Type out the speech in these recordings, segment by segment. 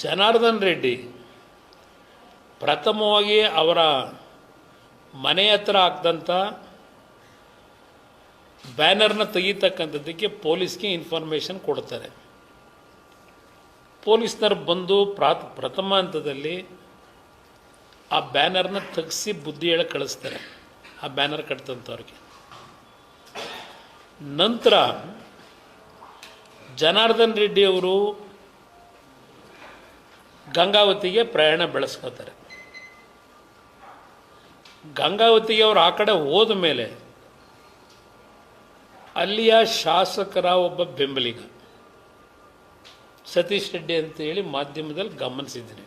ಜನಾರ್ದನ್ ರೆಡ್ಡಿ ಪ್ರಥಮವಾಗಿ ಅವರ ಮನೆ ಹತ್ರ ಹಾಕಿದಂಥ ಬ್ಯಾನರ್ನ ತೆಗೀತಕ್ಕಂಥದ್ದಕ್ಕೆ ಪೊಲೀಸ್ಗೆ ಇನ್ಫಾರ್ಮೇಷನ್ ಕೊಡ್ತಾರೆ. ಪೊಲೀಸ್ನರು ಬಂದು ಪ್ರಥಮ ಹಂತದಲ್ಲಿ ಆ ಬ್ಯಾನರ್ನ ತೆಗೆಸಿ ಬುದ್ಧಿ ಹೇಳಿ ಕಳಿಸ್ತಾರೆ ಆ ಬ್ಯಾನರ್ ಕಟ್ತಂಥವ್ರಿಗೆ. ನಂತರ ಜನಾರ್ದನ್ ರೆಡ್ಡಿ ಅವರು ಗಂಗಾವತಿಗೆ ಪ್ರಯಾಣ ಬೆಳೆಸ್ಕೋತಾರೆ. ಗಂಗಾವತಿಗೆ ಅವರು ಆ ಕಡೆ ಹೋದ ಮೇಲೆ ಅಲ್ಲಿಯ ಶಾಸಕರ ಒಬ್ಬ ಬೆಂಬಲಿಗ ಸತೀಶ್ ರೆಡ್ಡಿ ಅಂತೇಳಿ ಮಾಧ್ಯಮದಲ್ಲಿ ಗಮನಿಸಿದ್ದೀನಿ.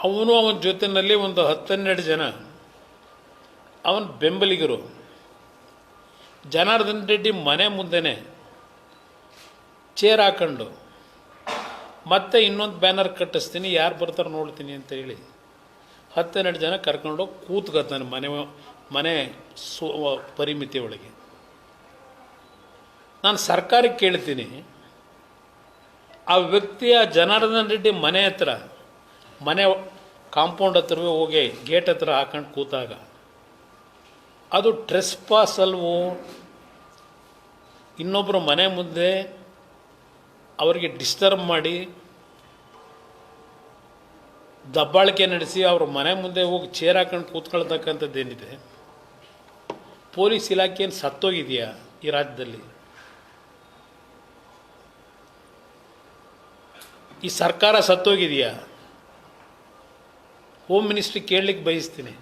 ಅವನ ಜೊತೆಯಲ್ಲಿ ಒಂದು 10-12 ಜನ ಅವನ ಬೆಂಬಲಿಗರು ಜನಾರ್ದನ್ ರೆಡ್ಡಿ ಮನೆ ಮುಂದೆನೇ ಚೇರ್ ಹಾಕೊಂಡು ಮತ್ತೆ ಇನ್ನೊಂದು ಬ್ಯಾನರ್ ಕಟ್ಟಿಸ್ತೀನಿ, ಯಾರು ಬರ್ತಾರೆ ನೋಡ್ತೀನಿ ಅಂತ ಹೇಳಿ 10-12 ಜನ ಕರ್ಕೊಂಡೋಗಿ ಕೂತ್ಕೊತಾನೆ ಮನೆ ಪರಿಮಿತಿ ಒಳಗೆ. ನಾನು ಸರ್ಕಾರಕ್ಕೆ ಕೇಳ್ತೀನಿ, ಆ ವ್ಯಕ್ತಿಯ ಜನಾರ್ದನ್ ರೆಡ್ಡಿ ಮನೆ ಕಾಂಪೌಂಡ್ ಹತ್ರವೇ ಹೋಗಿ ಗೇಟ್ ಹತ್ರ ಹಾಕೊಂಡು ಕೂತಾಗ ಅದು ಟ್ರೆಸ್ ಪಾಸ್ ಅಲ್ವೋ? ಇನ್ನೊಬ್ಬರು ಮನೆ ಮುಂದೆ ಅವರಿಗೆ ಡಿಸ್ಟರ್ಬ್ ಮಾಡಿ ದಬ್ಬಾಳಿಕೆ ನಡೆಸಿ ಅವ್ರ ಮನೆ ಮುಂದೆ ಹೋಗಿ ಚೇರ್ ಹಾಕೊಂಡು ಕೂತ್ಕೊಳ್ತಕ್ಕಂಥದ್ದೇನಿದೆ, ಪೊಲೀಸ್ ಇಲಾಖೆಯನ್ನು ಸತ್ತೋಗಿದೆಯಾ ಈ ರಾಜ್ಯದಲ್ಲಿ? ಈ ಸರ್ಕಾರ ಸತ್ತೋಗಿದೆಯಾ? ಹೋಮ್ ಮಿನಿಸ್ಟ್ರಿ ಕೇಳಲಿಕ್ಕೆ ಬಯಸ್ತೀನಿ.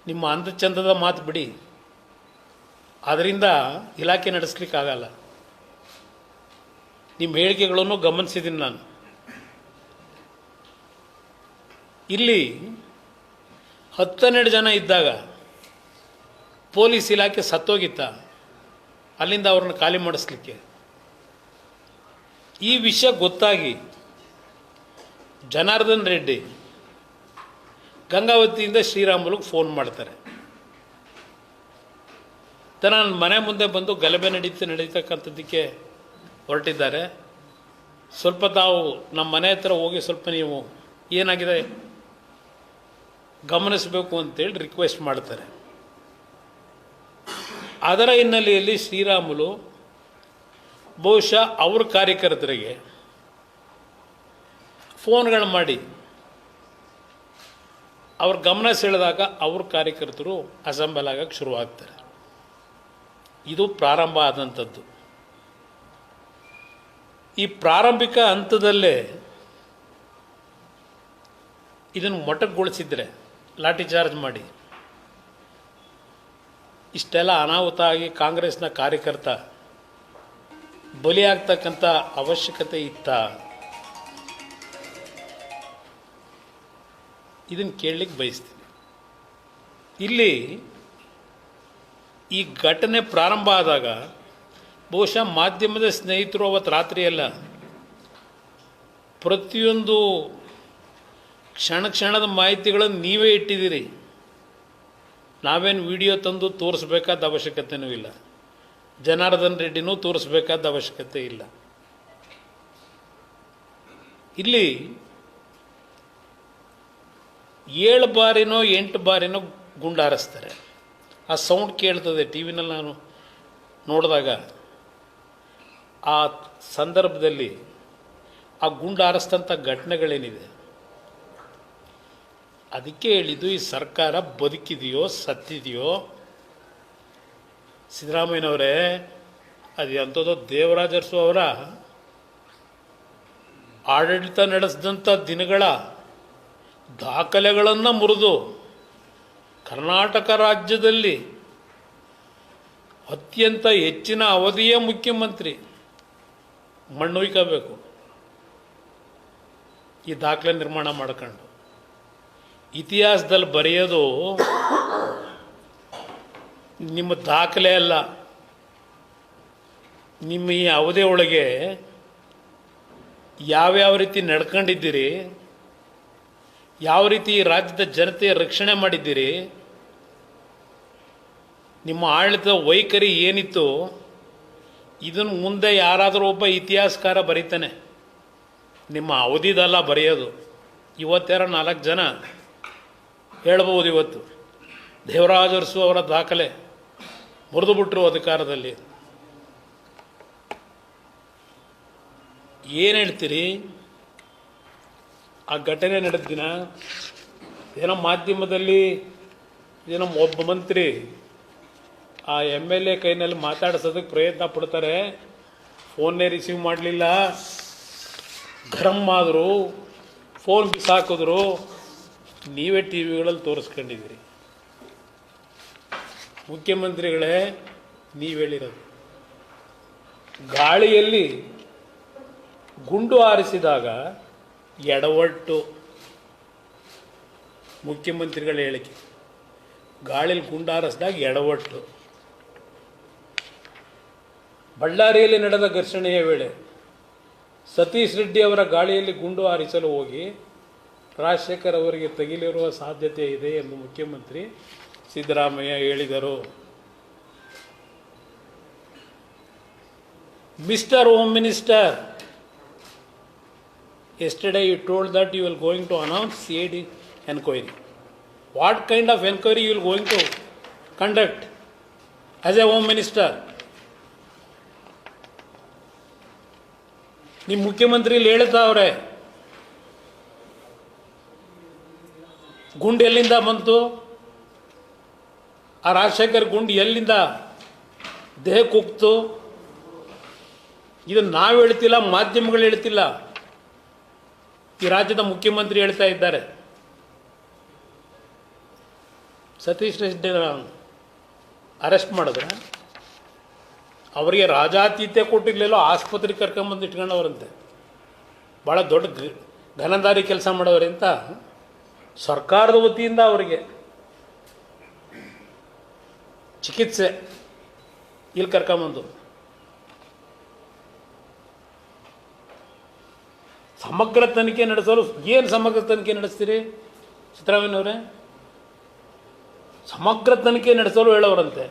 ನಿಮ್ಮ ಅಂದಚಂದದ ಮಾತು ಬಿಡಿ, ಅದರಿಂದ ಇಲಾಖೆ ನಡೆಸಲಿಕ್ಕಾಗಲ್ಲ. ನಿಮ್ಮ ಹೇಳಿಕೆಗಳನ್ನು ಗಮನಿಸಿದ್ದೀನಿ ನಾನು. ಇಲ್ಲಿ 10-12 ಜನ ಇದ್ದಾಗ ಪೊಲೀಸ್ ಇಲಾಖೆ ಸತ್ತೋಗಿತ್ತ ಅಲ್ಲಿಂದ ಅವ್ರನ್ನ ಖಾಲಿ ಮಾಡಿಸ್ಲಿಕ್ಕೆ? ಈ ವಿಷಯ ಗೊತ್ತಾಗಿ ಜನಾರ್ದನ್ ರೆಡ್ಡಿ ಗಂಗಾವತಿಯಿಂದ ಶ್ರೀರಾಮುಲುಗೆ ಫೋನ್ ಮಾಡ್ತಾರೆ. ನನ್ನ ಮನೆ ಮುಂದೆ ಬಂದು ಗಲಭೆ ನಡೀತಕ್ಕಂಥದ್ದಕ್ಕೆ ಹೊರಟಿದ್ದಾರೆ, ಸ್ವಲ್ಪ ತಾವು ನಮ್ಮ ಮನೆ ಹತ್ರ ಹೋಗಿ ಸ್ವಲ್ಪ ನೀವು ಏನಾಗಿದೆ ಗಮನಿಸಬೇಕು ಅಂತೇಳಿ ರಿಕ್ವೆಸ್ಟ್ ಮಾಡ್ತಾರೆ. ಅದರ ಹಿನ್ನೆಲೆಯಲ್ಲಿ ಶ್ರೀರಾಮುಲು ಬಹುಶಃ ಅವ್ರ ಕಾರ್ಯಕರ್ತರಿಗೆ ಫೋನ್ಗಳು ಮಾಡಿ ಅವ್ರ ಗಮನ ಸೆಳೆದಾಗ ಅವ್ರ ಕಾರ್ಯಕರ್ತರು ಅಸೆಂಬಲ್ ಆಗಕ್ಕೆ ಶುರುವಾಗ್ತಾರೆ. ಇದು ಪ್ರಾರಂಭ ಆದಂಥದ್ದು. ಈ ಪ್ರಾರಂಭಿಕ ಹಂತದಲ್ಲೇ ಇದನ್ನು ಮೊಟಕುಗೊಳಿಸಿದರೆ, ಲಾಠಿ ಚಾರ್ಜ್ ಮಾಡಿ ಇಷ್ಟೆಲ್ಲ ಅನಾಹುತ ಆಗಿ ಕಾಂಗ್ರೆಸ್ನ ಕಾರ್ಯಕರ್ತ ಬಲಿಯಾಗ್ತಕ್ಕಂಥ ಅವಶ್ಯಕತೆ ಇತ್ತ? ಇದನ್ನು ಕೇಳಲಿಕ್ಕೆ ಬಯಸ್ತೀನಿ. ಇಲ್ಲಿ ಈ ಘಟನೆ ಪ್ರಾರಂಭ ಆದಾಗ ಬಹುಶಃ ಮಾಧ್ಯಮದ ಸ್ನೇಹಿತರು ಅವತ್ತು ರಾತ್ರಿಯೆಲ್ಲ ಪ್ರತಿಯೊಂದು ಕ್ಷಣದ ಮಾಹಿತಿಗಳನ್ನು ನೀವೇ ಇಟ್ಟಿದ್ದೀರಿ. ನಾವೇನು ವಿಡಿಯೋ ತಂದು ತೋರಿಸ್ಬೇಕಾದ ಅವಶ್ಯಕತೆಯೂ ಇಲ್ಲ, ಜನಾರ್ದನ್ ರೆಡ್ಡಿನೂ ತೋರಿಸ್ಬೇಕಾದ ಅವಶ್ಯಕತೆ ಇಲ್ಲ. ಇಲ್ಲಿ 7 ಬಾರಿನೋ 8 ಬಾರಿನೋ ಗುಂಡು ಹಾರಿಸ್ತಾರೆ. ಆ ಸೌಂಡ್ ಕೇಳ್ತದೆ ಟಿ ವಿನಲ್ಲಿ. ನಾನು ನೋಡಿದಾಗ ಆ ಸಂದರ್ಭದಲ್ಲಿ ಆ ಗುಂಡು ಹಾರಿಸಿದಂಥ ಘಟನೆಗಳೇನಿದೆ, ಅದಕ್ಕೆ ಹೇಳಿದ್ದು ಈ ಸರ್ಕಾರ ಬದುಕಿದೆಯೋ ಸತ್ತಿದೆಯೋ. ಸಿದ್ದರಾಮಯ್ಯನವರೇ, ಅದು ಎಂಥದೋ ದೇವರಾಜ ಅರಸು ಅವರ ಆಡಳಿತ ನಡೆಸಿದಂಥ ದಿನಗಳ ದಾಖಲೆಗಳನ್ನು ಮುರಿದು ಕರ್ನಾಟಕ ರಾಜ್ಯದಲ್ಲಿ ಅತ್ಯಂತ ಹೆಚ್ಚಿನ ಅವಧಿಯ ಮುಖ್ಯಮಂತ್ರಿ ಮಣ್ಣುಯ್ಕೋಬೇಕು ಈ ದಾಖಲೆ ನಿರ್ಮಾಣ ಮಾಡ್ಕೊಂಡು. ಇತಿಹಾಸದಲ್ಲಿ ಬರೆಯೋದು ನಿಮ್ಮ ದಾಖಲೆ ಅಲ್ಲ, ನಿಮ್ಮ ಈ ಅವಧಿ ಒಳಗೆ ಯಾವ್ಯಾವ ರೀತಿ ನಡ್ಕೊಂಡಿದ್ದೀರಿ, ಯಾವ ರೀತಿ ರಾಜ್ಯದ ಜನತೆಯ ರಕ್ಷಣೆ ಮಾಡಿದ್ದೀರಿ, ನಿಮ್ಮ ಆಡಳಿತದ ವೈಖರಿ ಏನಿತ್ತು, ಇದನ್ನು ಮುಂದೆ ಯಾರಾದರೂ ಒಬ್ಬ ಇತಿಹಾಸಕಾರ ಬರೀತಾನೆ, ನಿಮ್ಮ ಅವಧಿದಲ್ಲ ಬರೆಯೋದು. ಇವತ್ತರ 4 ಜನ ಹೇಳ್ಬೋದು, ಇವತ್ತು ದೇವರಾಜ ಅರಸು ಅವರ ದಾಖಲೆ ಮುರಿದು ಬಿಟ್ಟರು ಅಧಿಕಾರದಲ್ಲಿ. ಏನು ಹೇಳ್ತೀರಿ? ಆ ಘಟನೆ ನಡೆದ ದಿನ ಏನೋ ಮಾಧ್ಯಮದಲ್ಲಿ ಏನೋ ಒಬ್ಬ ಮಂತ್ರಿ ಆ MLA ಕೈನಲ್ಲಿ ಮಾತಾಡಿಸೋದಕ್ಕೆ ಪ್ರಯತ್ನ ಪಡ್ತಾರೆ, ಫೋನ್ನೇ ರಿಸೀವ್ ಮಾಡಲಿಲ್ಲ, ಗರಂ ಆದರು, ಫೋನ್ ಬಿಸಾಕಿದ್ರು. ನೀವೇ ಟಿ ವಿಗಳಲ್ಲಿ ತೋರಿಸ್ಕೊಂಡಿದ್ದೀರಿ. ಮುಖ್ಯಮಂತ್ರಿಗಳೇ, ನೀವು ಹೇಳಿರೋದು ಗಾಳಿಯಲ್ಲಿ ಗುಂಡು ಹಾರಿಸಿದಾಗ ಎಡವಟ್ಟು. ಮುಖ್ಯಮಂತ್ರಿಗಳ ಹೇಳಿಕೆ, ಗಾಳಿಯಲ್ಲಿ ಗುಂಡು ಹಾರಿಸಿದಾಗ ಎಡವಟ್ಟು. ಬಳ್ಳಾರಿಯಲ್ಲಿ ನಡೆದ ಘರ್ಷಣೆಯ ವೇಳೆ ಸತೀಶ್ ರೆಡ್ಡಿ ಅವರ ಗಾಳಿಯಲ್ಲಿ ಗುಂಡು ಹಾರಿಸಲು ಹೋಗಿ ರಾಜಶೇಖರ್ ಅವರಿಗೆ ತಗುಲಿರುವ ಸಾಧ್ಯತೆ ಇದೆ ಎಂದು ಮುಖ್ಯಮಂತ್ರಿ ಸಿದ್ದರಾಮಯ್ಯ ಹೇಳಿದರು. Mister home minister, yesterday you told that you will going to announce CID enquiry. What kind of enquiry you will going to conduct as a home minister? ನಿಮ್ಮ ಮುಖ್ಯಮಂತ್ರಿ ಹೇಳ್ತಾವ್ರೆ, ಗುಂಡು ಎಲ್ಲಿಂದ ಬಂತು? ಆ ರಾಜಶೇಖರ್ ಗುಂಡು ಎಲ್ಲಿಂದ ದೇಹಕ್ಕೆ ಹೋಗ್ತು? ಇದನ್ನು ನಾವು ಹೇಳ್ತಿಲ್ಲ, ಮಾಧ್ಯಮಗಳು ಹೇಳ್ತಿಲ್ಲ, ಈ ರಾಜ್ಯದ ಮುಖ್ಯಮಂತ್ರಿ ಹೇಳ್ತಾ ಇದ್ದಾರೆ. ಸತೀಶ್ ರೆಡ್ಡಿ ಅರೆಸ್ಟ್ ಮಾಡಿದ್ರೆ ಅವರಿಗೆ ರಾಜಾತೀತ್ಯ ಕೊಟ್ಟಿರಲಿಲ್ಲ, ಆಸ್ಪತ್ರೆಗೆ ಕರ್ಕೊಂಬಂದು ಇಟ್ಕೊಂಡವ್ರಂತೆ. ಭಾಳ ದೊಡ್ಡ ಘನದಾರಿ ಕೆಲಸ ಮಾಡೋವ್ರೆ ಅಂತ ಸರ್ಕಾರದ ವತಿಯಿಂದ ಅವರಿಗೆ ಚಿಕಿತ್ಸೆ ಇಲ್ಲಿ ಕರ್ಕೊಂಬಂದು. ಸಮಗ್ರ ತನಿಖೆ ನಡೆಸಲು ಏನು ಸಮಗ್ರ ತನಿಖೆ ನಡೆಸ್ತೀರಿ ಸಿದ್ದರಾಮಯ್ಯನವರೇ? ಸಮಗ್ರ ತನಿಖೆ ನಡೆಸಲು ಹೇಳೋರಂತೆ.